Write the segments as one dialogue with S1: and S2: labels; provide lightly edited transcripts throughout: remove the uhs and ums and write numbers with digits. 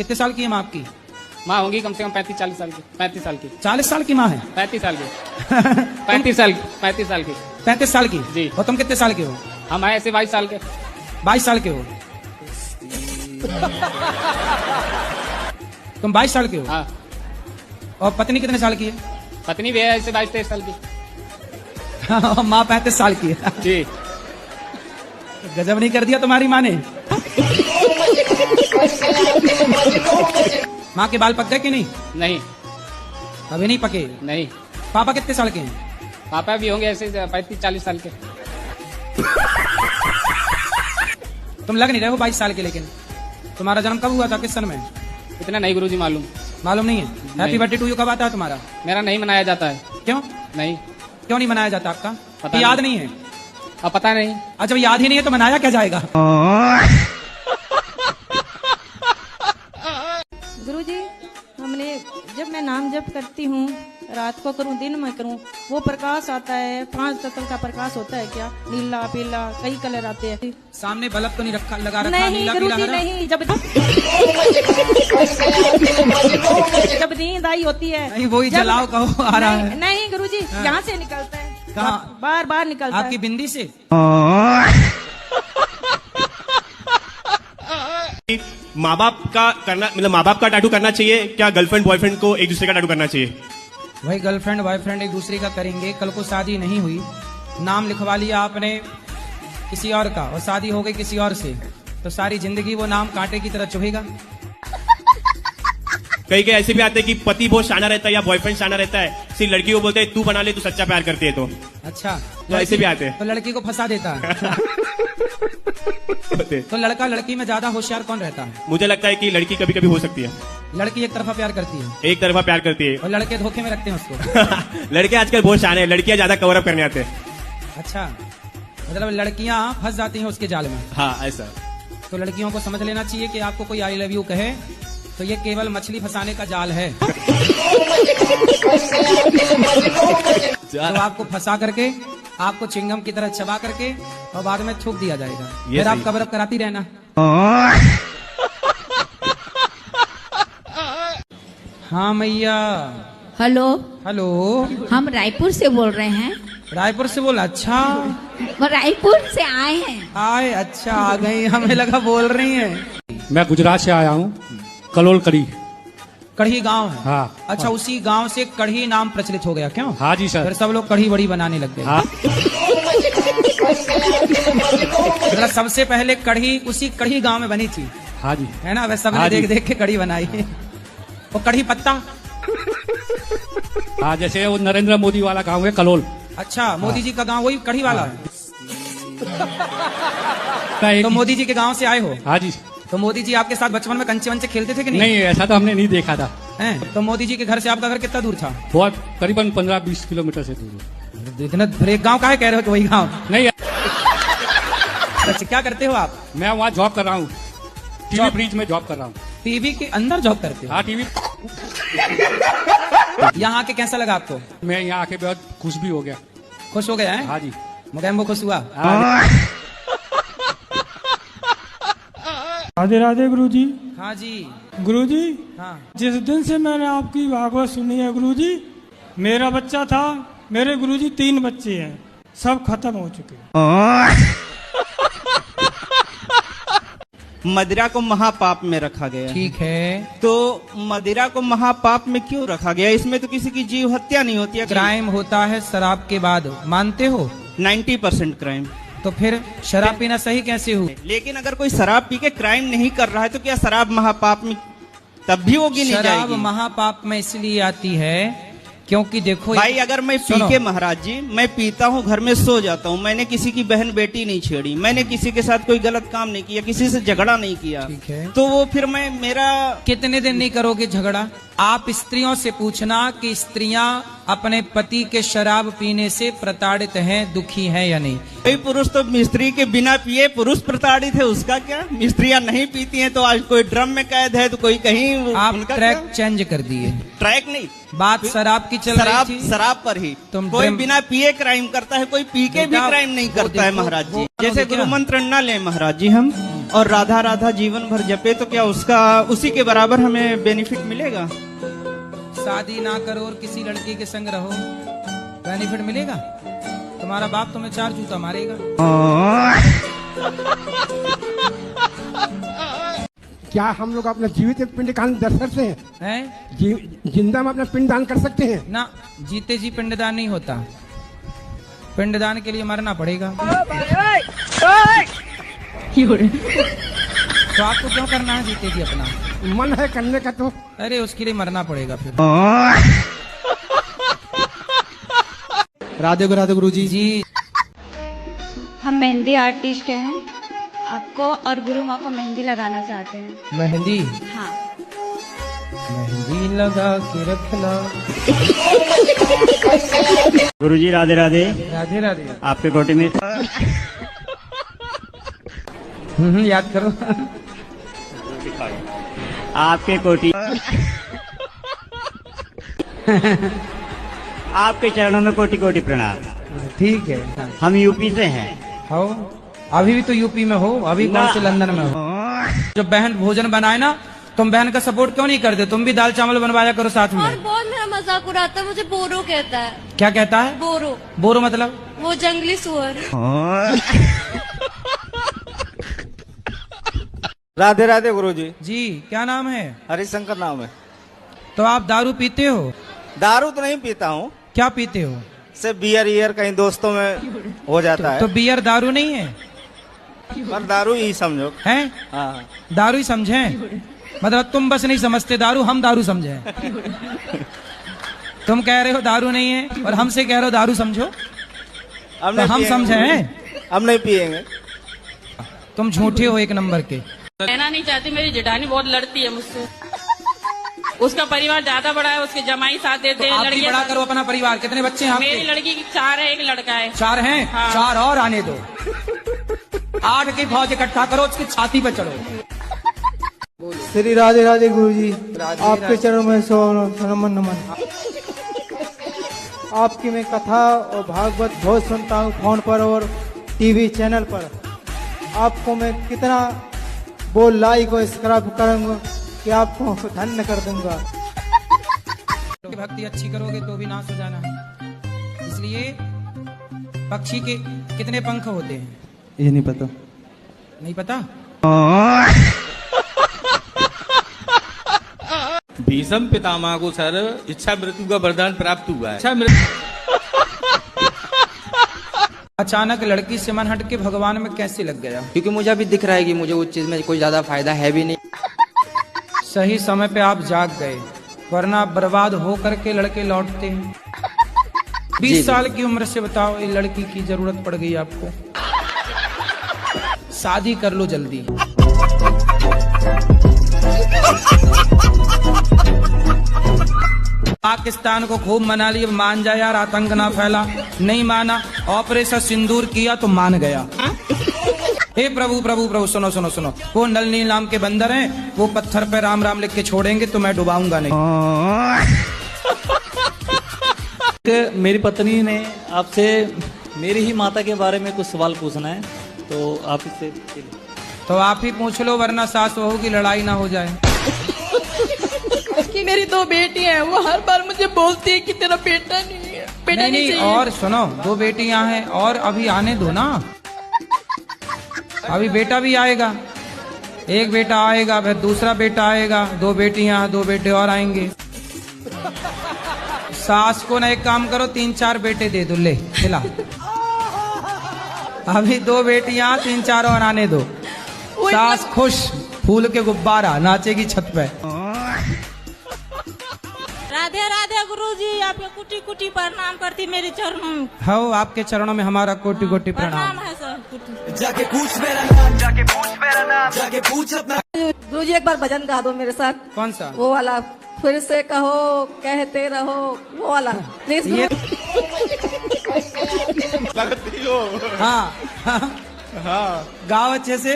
S1: कितने साल की है माँ आपकी?
S2: माँ होंगी कम से कम 35-40 साल की। 35 साल की।
S1: 40 साल की माँ है?
S2: 35 साल की। 35 साल की। 35 साल की।
S1: 35 साल की
S2: जी।
S1: और तुम कितने साल के हो?
S2: हम आए ऐसे 22 साल के।
S1: 22 साल के हो? तुम 22 साल के हो?
S2: हाँ।
S1: और पत्नी कितने साल की है?
S2: पत्नी भी है ऐसे 22-23 साल की।
S1: और माँ 35 साल की है।
S2: जी।
S1: गजब नहीं कर दिया तुम्हारी माँ ने। माँ के बाल पक गए कि नहीं?
S2: नहीं।
S1: अभी नहीं पके?
S2: नहीं।
S1: पापा कितने साल के हैं?
S2: पापा भी होंगे ऐसे 35-40 साल के।
S1: तुम लग नहीं रहे हो 22 साल के, लेकिन तुम्हारा जन्म कब हुआ था, किस सन में?
S2: इतना नहीं गुरुजी मालूम।
S1: मालूम नहीं है? हैप्पी बर्थडे टू यू कब आता है तुम्हारा?
S2: मेरा नहीं मनाया जाता है।
S1: क्यों?
S2: नहीं।
S1: क्यों नहीं मनाया जाता आपका?
S2: पता
S1: याद नहीं है?
S2: अब पता नहीं।
S1: अच्छा, याद ही नहीं है तो मनाया क्या जाएगा?
S3: गुरुजी, हमने जब मैं नाम जप करती हूँ, रात को करूँ दिन में करूँ, वो प्रकाश आता है, 5 तत्व का प्रकाश होता है क्या? नीला पीला कई कलर आते हैं।
S1: सामने बल्ब तो नहीं रखा, लगा रखा?
S3: नहीं
S1: नीला पीला
S3: गुरुजी
S1: हरा?
S3: नहीं, जब नींद आई होती है
S1: नहीं, वही जलाओ कहो आ रहा है।
S3: नहीं गुरुजी, यहाँ से निकलता है।
S1: कहाँ?
S3: बार बार निकलता
S1: आपकी
S3: है।
S1: बिंदी से?
S4: माँ बाप का करना, मतलब माँ बाप का टैटू करना चाहिए क्या? गर्लफ्रेंड बॉयफ्रेंड को एक दूसरे का टैटू करना चाहिए?
S1: वही गर्लफ्रेंड बॉयफ्रेंड एक दूसरे का करेंगे, कल को शादी नहीं हुई, नाम लिखवा लिया आपने किसी और का और शादी हो गई किसी और से, तो सारी जिंदगी वो नाम कांटे की तरह चुभेगा।
S4: कई कई ऐसे भी आते हैं कि पति बहुत शाना रहता है या बॉयफ्रेंड शाना रहता है, सिर्फ लड़की को बोलते हैं तू बना ले, तू सच्चा प्यार करती है। तो
S1: अच्छा,
S4: तो ऐसे भी आते हैं।
S1: तो लड़की को फंसा देता है। तो लड़का लड़की में ज्यादा होशियार कौन रहता है?
S4: मुझे लगता है कि लड़की कभी कभी हो सकती है।
S1: लड़की एक तरफा प्यार करती है
S4: एक तरफा प्यार करती है
S1: और लड़के धोखे में रखते हैं उसको।
S4: लड़के आजकल बहुत शाने हैं, लड़कियां ज्यादा कवर अप करने आते हैं।
S1: अच्छा, मतलब लड़कियां फंस जाती हैं उसके जाल में।
S4: हाँ ऐसा।
S1: तो लड़कियों को समझ लेना चाहिए कि आपको कोई आई लव यू कहे तो ये केवल मछली फंसाने का जाल है। तो आपको फंसा करके आपको चिंगम की तरह चबा करके और बाद में थूक दिया जाएगा, फिर आप कवर अप कराती रहना। हाँ मैया।
S5: हेलो।
S1: हेलो,
S5: हम रायपुर से बोल रहे हैं।
S1: रायपुर से बोल? अच्छा,
S5: वो रायपुर से आए हैं।
S1: आए, अच्छा आ गई, हमें लगा बोल रही हैं।
S6: मैं गुजरात से आया हूँ, कलोल कड़ी।
S1: कढ़ी गांव है?
S6: हाँ।
S1: अच्छा, उसी गांव से कढ़ी नाम प्रचलित हो गया क्यों?
S6: हाँ जी सर।
S1: फिर सब लोग कढ़ी बड़ी बनाने लग गए।
S6: हाँ।
S1: मतलब सबसे पहले कढ़ी उसी कढ़ी गांव में बनी थी।
S6: हाँ जी।
S1: है ना? वैसे सबने
S6: हाँ
S1: देख
S6: जी।
S1: देख के कढ़ी बनाई। वो कढ़ी पत्ता?
S6: हाँ, जैसे वो नरेंद्र मोदी वाला गाँव है कलोल।
S1: अच्छा, मोदी जी का गांव वही कढ़ी वाला है?
S6: एक-
S1: तो मोदी जी के गांव से आए हो?
S6: हाँ जी।
S1: तो मोदी जी आपके साथ बचपन में कंचे वंचे खेलते थे कि नहीं?
S6: नहीं, ऐसा तो हमने नहीं देखा था।
S1: हैं? तो मोदी जी के घर से आपका घर कितना दूर था?
S6: बहुत करीबन 15-20 किलोमीटर से दूर।
S1: इतना फिर एक गांव का है, कह रहे हो कि वही गांव?
S6: नहीं,
S1: अच्छा, क्या करते हो आप?
S6: मैं वहाँ जॉब कर रहा हूँ, टीवी ब्रिज में जॉब कर रहा हूँ।
S1: टीवी के अंदर जॉब करते हो?
S6: हाँ, टीवी।
S1: यहाँ आके कैसा लगा आपको?
S6: मैं यहाँ आके बहुत खुश भी हो गया।
S1: खुश हो गया है?
S6: हाँ जी।
S1: मुगैम्बो खुश हुआ?
S7: राधे राधे गुरुजी।
S1: हाँ जी।
S7: गुरुजी,
S1: हाँ।
S7: जिस दिन से मैंने आपकी भागवत सुनी है गुरुजी, मेरा बच्चा था, मेरे गुरुजी 3 बच्चे हैं, सब खत्म हो चुके हैं।
S8: मदिरा को महापाप में रखा गया।
S1: ठीक है,
S8: तो मदिरा को महापाप में क्यों रखा गया? इसमें तो किसी की जीव हत्या नहीं होती है।
S1: क्राइम होता है शराब के बाद, मानते हो?
S8: 90% क्राइम।
S1: तो फिर शराब पीना सही कैसे हुआ?
S8: लेकिन अगर कोई शराब पी के क्राइम नहीं कर रहा है तो क्या शराब महापाप में तब भी वो गिनी
S1: शराब
S8: जाएगी?
S1: महापाप में इसलिए आती है क्योंकि देखो
S8: भाई, अगर मैं पी के, महाराज जी, मैं पीता हूँ, घर में सो जाता हूँ, मैंने किसी की बहन बेटी नहीं छेड़ी, मैंने किसी के साथ कोई गलत काम नहीं किया, किसी से झगड़ा नहीं किया,
S1: ठीक है,
S8: तो वो फिर मेरा
S1: कितने दिन नहीं करोगे झगड़ा? आप स्त्रियों से पूछना कि स्त्रियां अपने पति के शराब पीने से प्रताड़ित हैं, दुखी हैं या नहीं?
S8: कोई पुरुष तो मिस्त्री के बिना पिए पुरुष प्रताड़ित है, उसका क्या? मिस्त्रियां नहीं पीती हैं तो आज कोई ड्रम में कैद है तो कोई कहीं।
S1: आप ट्रैक चेंज कर दिए।
S8: ट्रैक नहीं,
S1: बात शराब की चल रही थी।
S8: शराब पर ही
S1: तुम
S8: कोई बिना पिए क्राइम करता है, कोई पी के भी
S1: बेटा,
S8: क्राइम नहीं
S1: वो
S8: करता है
S1: देखो,
S8: महाराज जी।
S1: वो
S8: जैसे
S1: क्या?
S8: गुरु मंत्र न ले महाराज जी हम, और राधा राधा जीवन भर जपे तो क्या उसका उसी के बराबर हमें बेनिफिट मिलेगा?
S1: शादी ना करो और किसी लड़की के संग रहो, बेनिफिट मिलेगा? तुम्हारा बाप तुम्हें 4 जूता मारेगा।
S9: क्या हम लोग अपना जीवित पिंड दान कर सकते हैं? जिंदा में अपना पिंड दान कर सकते हैं?
S1: ना, जीते जी पिंडदान नहीं होता, पिंडदान के लिए मरना पड़ेगा। तो आपको क्यों करना है जीते जी? अपना
S9: मन है करने का तो।
S1: अरे उसके लिए मरना पड़ेगा फिर।
S10: राधे गुरु जी।
S11: हम मेहंदी आर्टिस्ट हैं, आपको और गुरु माँ को मेहंदी लगाना चाहते हैं।
S1: मेहंदी?
S11: हाँ।
S1: मेहंदी लगा के रखना।
S12: गुरुजी राधे राधे।
S1: राधे राधे।
S12: आपके कोटी में
S1: याद करो।
S12: आपके कोटी आपके चरणों में कोटि कोटि प्रणाम।
S1: ठीक है।
S12: हम यूपी से हैं।
S1: हो, अभी भी तो यूपी में हो, अभी कौन से लंदन में हो? जब बहन भोजन बनाए ना, तुम बहन का सपोर्ट क्यों नहीं करते? तुम भी दाल चावल बनवाया करो साथ में।
S11: और बहुत मेरा मजाक उड़ाता है, मुझे बोरो कहता है।
S1: क्या कहता है?
S11: बोरो।
S1: बोरो मतलब?
S11: वो जंगली सुअर।
S10: राधे राधे गुरुजी।
S1: जी, क्या नाम है?
S10: हरिशंकर नाम है।
S1: तो आप दारू पीते हो?
S10: दारू तो नहीं पीता हूँ।
S1: क्या पीते हो?
S10: सिर्फ बियर कहीं दोस्तों में हो जाता है।
S1: तो बियर दारू नहीं है?
S10: पर दारू ही समझो।
S1: हैं?
S10: हाँ।
S1: दारू ही समझे? मतलब तुम बस नहीं समझते दारू, हम दारू समझे। तुम कह रहे हो दारू नहीं है और हमसे कह रहे हो दारू समझो, तो हम समझे हैं?
S10: हम नहीं पिएंगे।
S1: तुम झूठे हो एक नंबर के।
S13: कहना नहीं चाहती, मेरी जेठानी बहुत लड़ती है मुझसे। उसका परिवार ज्यादा बड़ा है, उसके जमाई साथ देते हैं।
S1: तो आप भी बड़ा करो अपना परिवार। कितने बच्चे हैं आपके?
S13: मेरी लड़की की 4 है, एक लड़का है।
S1: 4 हैं?
S13: हाँ।
S1: 4 और आने दो। 8 की फौज इकट्ठा करो, उसकी छाती पे चढ़ो।
S14: श्री राधे राधे गुरुजी। आपके चरणों में नमन नमन। आपकी मैं कथा और भागवत बहुत सुनता हूँ फोन पर और टीवी चैनल पर। आपको मैं कितना बोल लाइक और सब्सक्राइब करूंगा कि आपको धन्य कर दूंगा।
S1: भक्ति अच्छी करोगे तो भी नाश हो जाना। इसलिए पक्षी के कितने पंख होते हैं?
S14: ये नहीं पता।
S1: नहीं पता?
S15: भीष्म पितामह को सर इच्छा मृत्यु का वरदान प्राप्त हुआ है।
S1: अचानक लड़की से मन हट के भगवान में कैसे लग गया?
S16: क्योंकि मुझे अभी दिख रहा है कि मुझे उस चीज में कोई ज्यादा फायदा है भी नहीं।
S1: सही समय पे आप जाग गए, वरना बर्बाद हो करके लड़के लौटते हैं। 20 साल की उम्र से बताओ, ये लड़की की जरूरत पड़ गई आपको, शादी कर लो जल्दी। पाकिस्तान को खूब मना लिया, मान जा यार, आतंक ना फैला। नहीं माना, ऑपरेशन सिंदूर किया तो मान गया। हे प्रभु प्रभु प्रभु, सुनो सुनो सुनो, वो नलनी नाम के बंदर हैं, वो पत्थर पे राम राम लिख के छोड़ेंगे तो मैं डुबाऊंगा नहीं।
S17: मेरी पत्नी ने आपसे मेरी ही माता के बारे में कुछ सवाल पूछना है, तो आप इससे
S1: तो आप ही पूछ लो, वरना सास बहू की लड़ाई ना हो जाए।
S18: कि मेरी 2 बेटी हैं, वो हर बार मुझे बोलती है कि तेरा बेटा नहीं है, बेटा नहीं चाहिए।
S1: और सुनो, 2 बेटियां हैं और अभी आने दो ना, अभी बेटा भी आएगा। एक बेटा आएगा, फिर दूसरा बेटा आएगा, 2 बेटियां, 2 बेटे और आएंगे। सास को ना एक काम करो, 3-4 बेटे दे दो, ले खिला। अभी 2 बेटियां, 3-4 और आने दो। सास खुश, फूल के गुब्बारा, नाचेगी छत पे।
S19: राधे राधे गुरुजी, आपके कुटी कुटी प्रणाम करती मेरे चरणों में।
S1: हो, आपके चरणों में हमारा कोटि कोटि प्रणाम
S19: है सर।
S20: जाके पूछ मेरा नाम, जाके पूछ मेरा नाम, जाके पूछ अपना।
S3: गुरुजी एक बार भजन गा दो मेरे साथ।
S1: कौन सा?
S3: वो वाला, फिर से कहो कहते रहो, वो वाला प्लीज।
S1: हाँ हाँ, गाओ अच्छे से।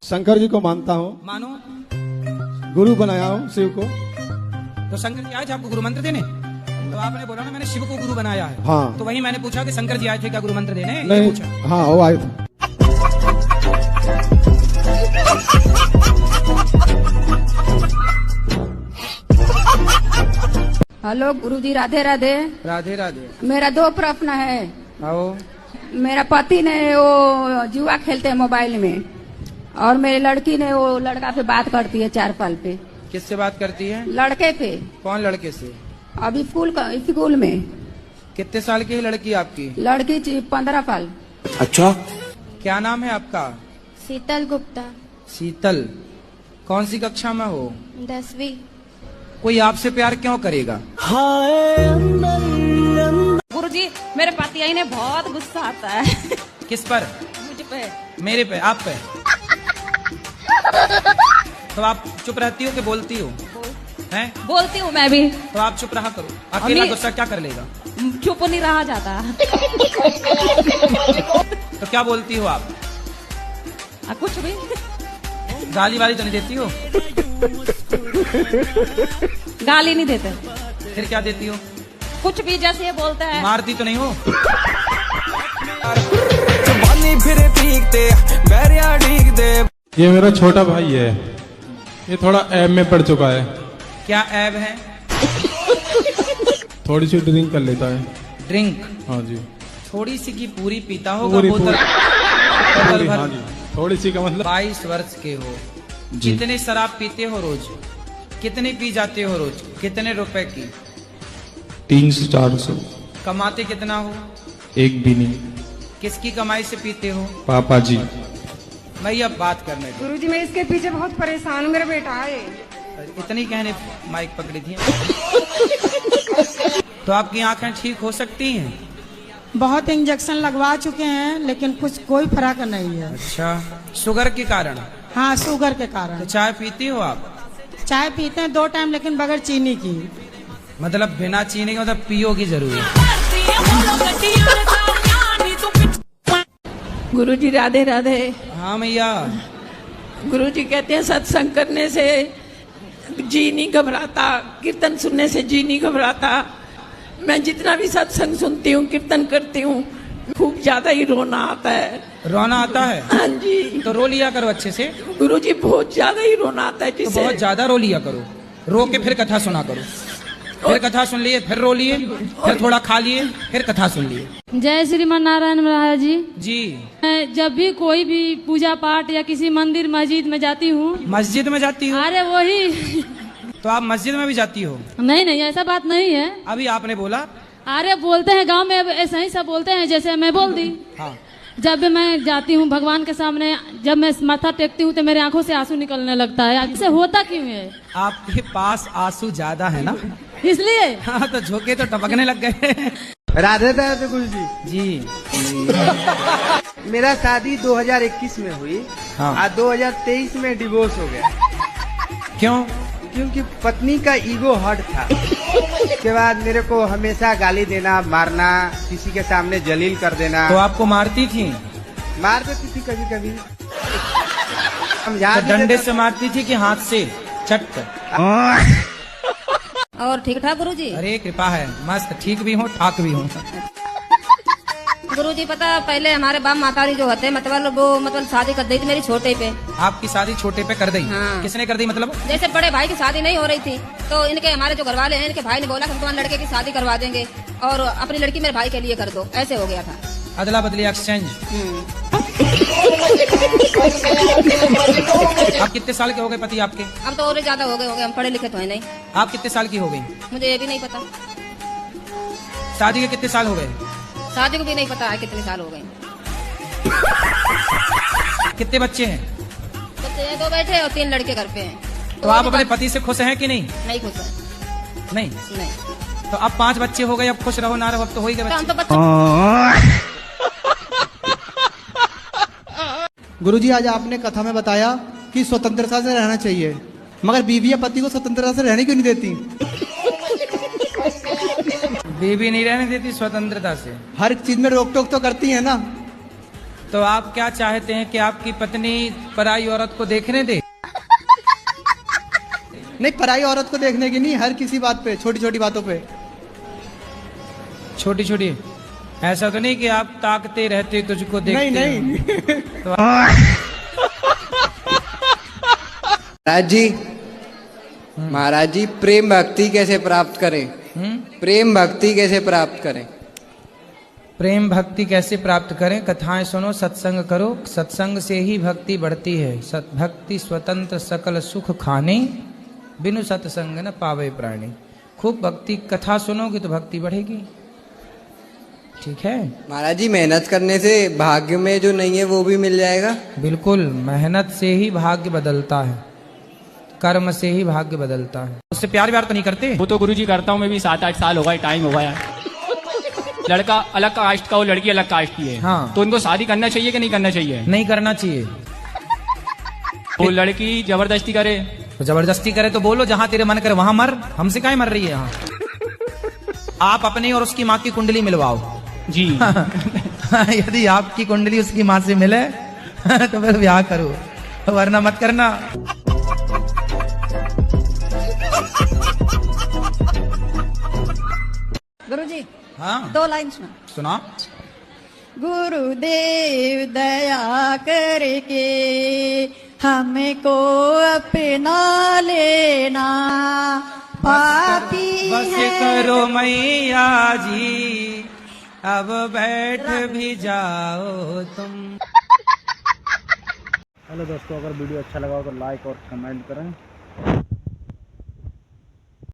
S9: शंकर जी को मानता हूँ,
S1: मानो,
S9: गुरु बनाया हूँ शिव को।
S1: तो शंकर जी आज आपको गुरु मंत्र देने? तो आपने बोला ना मैंने शिव को गुरु बनाया है।
S9: हाँ।
S1: तो वही मैंने पूछा कि शंकर जी आए थे क्या गुरु मंत्र देने, ये
S9: नहीं,
S1: पूछा।
S9: हाँ वो आए थे।
S5: हेलो गुरुजी, राधे राधे।
S1: राधे राधे।
S5: मेरा 2 प्रश्न है।
S1: आओ।
S5: मेरा पति ने वो जुआ खेलते हैं मोबाइल में, और मेरी लड़की ने वो लड़का पे बात करती है 4 साल पे।
S1: किससे बात करती है?
S5: लड़के पे।
S1: कौन लड़के से?
S5: अभी स्कूल में।
S1: कितने साल की है लड़की आपकी?
S5: लड़की 15 साल।
S1: अच्छा। क्या नाम है आपका?
S21: शीतल गुप्ता।
S1: शीतल, कौन सी कक्षा में हो?
S21: 10वीं।
S1: कोई आपसे प्यार क्यों करेगा?
S3: गुरुजी, मेरे पति ने बहुत गुस्सा आता है।
S1: किस पर?
S3: मुझ पे।
S1: मेरे पे, आप पे? तो आप चुप रहती हो कि बोलती हो? हैं?
S3: बोलती हूँ मैं भी।
S1: तो आप चुप रहा करो, अकेला गुस्सा क्या कर लेगा?
S3: चुप नहीं रहा जाता।
S1: तो क्या बोलती हो आप?
S3: कुछ भी।
S1: गाली वाली तो नहीं देती हो?
S3: गाली नहीं देते।
S1: फिर क्या देती हो?
S3: कुछ भी, जैसे ये बोलते हैं।
S1: मारती तो नहीं हो?
S22: ये मेरा छोटा भाई है, ये थोड़ा ऐब में पड़ चुका है।
S1: क्या ऐब है?
S22: थोड़ी सी ड्रिंक कर लेता है।
S1: ड्रिंक?
S22: हाँ जी।
S1: थोड़ी सी की पूरी पीता होगा बोतल भर?
S22: हाँ जी, थोड़ी सी का मतलब।
S1: 22 वर्ष के हो, कितने शराब पीते हो रोज? कितने पी जाते हो रोज? कितने रुपए की?
S22: 300-400।
S1: कमाते कितना हो?
S22: एक भी नहीं।
S1: किसकी कमाई से पीते हो?
S22: पापा जी।
S1: मैं अब बात करने दो।
S23: गुरुजी, मैं इसके पीछे बहुत परेशान हूँ, मेरा बेटा है।
S1: इतनी कहने माइक पकड़ी थी। तो आपकी आंखें ठीक हो सकती हैं?
S24: बहुत इंजेक्शन लगवा चुके हैं लेकिन कुछ कोई फर्क नहीं है।
S1: अच्छा, शुगर के कारण?
S24: हाँ, शुगर के कारण।
S1: तो चाय पीती हो आप?
S24: चाय पीते हैं 2 टाइम, लेकिन बगैर चीनी की।
S1: मतलब बिना चीनी के, मतलब पियोगी जरूर।
S18: गुरुजी राधे राधे।
S1: हाँ मैया।
S18: गुरुजी कहते हैं सत्संग करने से जी नहीं घबराता, कीर्तन सुनने से जी नहीं घबराता। मैं जितना भी सत्संग सुनती हूँ, कीर्तन करती हूँ, खूब ज्यादा ही रोना आता है।
S1: रोना आता है?
S18: हाँ जी।
S1: तो रो लिया करो अच्छे से।
S18: गुरुजी, बहुत ज्यादा ही रोना आता है।
S1: तो बहुत ज्यादा रो लिया करो, रो के फिर कथा सुना करो। फिर कथा सुन लिए, फिर रो लिए, फिर थोड़ा खा लिए, फिर कथा सुन लिए।
S25: जय श्रीमान नारायण महाराज जी।
S1: जी।
S25: मैं जब भी कोई भी पूजा पाठ या किसी मंदिर मस्जिद में जाती हूँ।
S1: मस्जिद में जाती हो?
S25: अरे वही।
S1: तो आप मस्जिद में भी जाती हो?
S25: नहीं नहीं, ऐसा बात नहीं है।
S1: अभी आपने बोला।
S25: अरे बोलते हैं गांव में ऐसा ही सब बोलते हैं, जैसे मैं बोल दी।
S1: हाँ।
S25: जब भी मैं जाती हूँ भगवान के सामने, जब मैं माथा टेकती हूँ तो मेरे आंखों से आंसू निकलने लगता है। इससे होता क्यों है?
S1: आपके पास आंसू ज्यादा है ना,
S25: इसलिए।
S1: हाँ, तो झोंके तो टपकने लग गए।
S26: राधे राधे गुरु जी।
S1: जी।
S26: मेरा शादी 2021 में हुई।
S1: हाँ।
S26: आज 2023 में डिवोर्स हो गया।
S1: क्यों?
S26: क्योंकि पत्नी का ईगो हर्ट था। उसके बाद मेरे को हमेशा गाली देना, मारना, किसी के सामने जलील कर देना।
S1: तो आपको मारती थी?
S26: मार देती थी कभी कभी।
S1: तो डंडे से मारती थी कि हाथ से चट?
S27: और ठीक ठाक गुरुजी?
S1: अरे कृपा है, मस्त ठीक भी हूँ, ठाक भी हूँ।
S27: गुरुजी, पता पहले हमारे बाप मातारी जो होते मतलब वो शादी कर दी थी मेरी छोटे पे।
S1: आपकी शादी छोटे पे कर दी?
S27: हाँ।
S1: किसने कर दी मतलब?
S27: जैसे बड़े भाई की शादी नहीं हो रही थी तो इनके हमारे जो घर वाले हैं, इनके भाई ने बोला हम तुम्हारे लड़के की शादी करवा देंगे और अपनी लड़की मेरे भाई के लिए कर दो। ऐसे हो गया था,
S1: अदला बदली एक्सचेंज। आप कितने साल के हो गए पति आपके?
S27: अब तो और ज्यादा हो गए, हम पढ़े लिखे तो है नहीं।
S1: आप कितने साल की हो गई?
S27: मुझे ये भी नहीं पता।
S1: शादी के कितने साल हो गए?
S27: शादी को भी नहीं पता है कितने साल हो गए।
S1: कितने बच्चे हैं?
S27: बच्चे 2 बेटे और 3 लड़के घर पे हैं।
S1: तो आप अपने पति से खुश हैं कि नहीं?
S27: नहीं खुश है।
S1: नहीं?
S27: नहीं।
S1: तो अब 5 बच्चे हो गए, अब खुश रहो ना रहो, अब तो हो ही गए बच्चे।
S14: गुरुजी, आज आपने कथा में बताया कि स्वतंत्रता से रहना चाहिए, मगर बीवी या पति को स्वतंत्रता से रहने क्यों नहीं देती?
S1: बीवी नहीं रहने देती स्वतंत्रता से?
S14: हर चीज में रोक टोक तो करती है ना।
S1: तो आप क्या चाहते हैं कि आपकी पत्नी पराई औरत को देखने दे?
S14: नहीं, पराई औरत को देखने की नहीं, हर किसी बात पे, छोटी छोटी बातों पे।
S1: छोटी छोटी, ऐसा तो नहीं कि आप ताकते रहते तुझको देखते?
S14: नहीं
S1: तो
S16: महाराज जी प्रेम भक्ति कैसे प्राप्त करें? प्रेम भक्ति कैसे प्राप्त करें?
S1: प्रेम भक्ति कैसे प्राप्त करें? कथाएं सुनो, सत्संग करो, सत्संग से ही भक्ति बढ़ती है। भक्ति स्वतंत्र सकल सुख खाने, बिनु सत्संग न पावे प्राणी। खूब भक्ति कथा सुनोगे तो भक्ति बढ़ेगी। ठीक है
S16: महाराज जी, मेहनत करने से भाग्य में जो नहीं है वो भी मिल जाएगा?
S1: बिल्कुल, मेहनत से ही भाग्य बदलता है, कर्म से ही भाग्य बदलता है। उससे प्यार व्यार तो नहीं करते?
S2: वो तो गुरुजी करता हूँ मैं भी, 7-8 साल हो गए, टाइम हो गया। लड़का अलग कास्ट का हो, लड़की अलग कास्ट की है।
S1: हाँ।
S2: तो उनको शादी करना चाहिए कि नहीं करना चाहिए?
S1: नहीं करना चाहिए।
S2: वो लड़की जबरदस्ती करे
S1: तो जबरदस्ती करे तो बोलो जहां तेरे मन करे वहां मर, हमसे काहे मर रही है यहाँ? आप अपनी और उसकी माँ की कुंडली मिलवाओ
S2: जी।
S1: यदि आपकी कुंडली उसकी माँ से मिले तो फिर ब्याह करो, वरना मत करना।
S4: गुरुजी
S1: हाँ
S4: 2 लाइन
S1: सुना।
S4: गुरुदेव दया करके हमको अपना लेना, पापी
S1: बस करो मैया जी, अब बैठ भी जाओ तुम।
S10: हेलो दोस्तों, अगर वीडियो अच्छा लगा हो तो लाइक और कमेंट करें।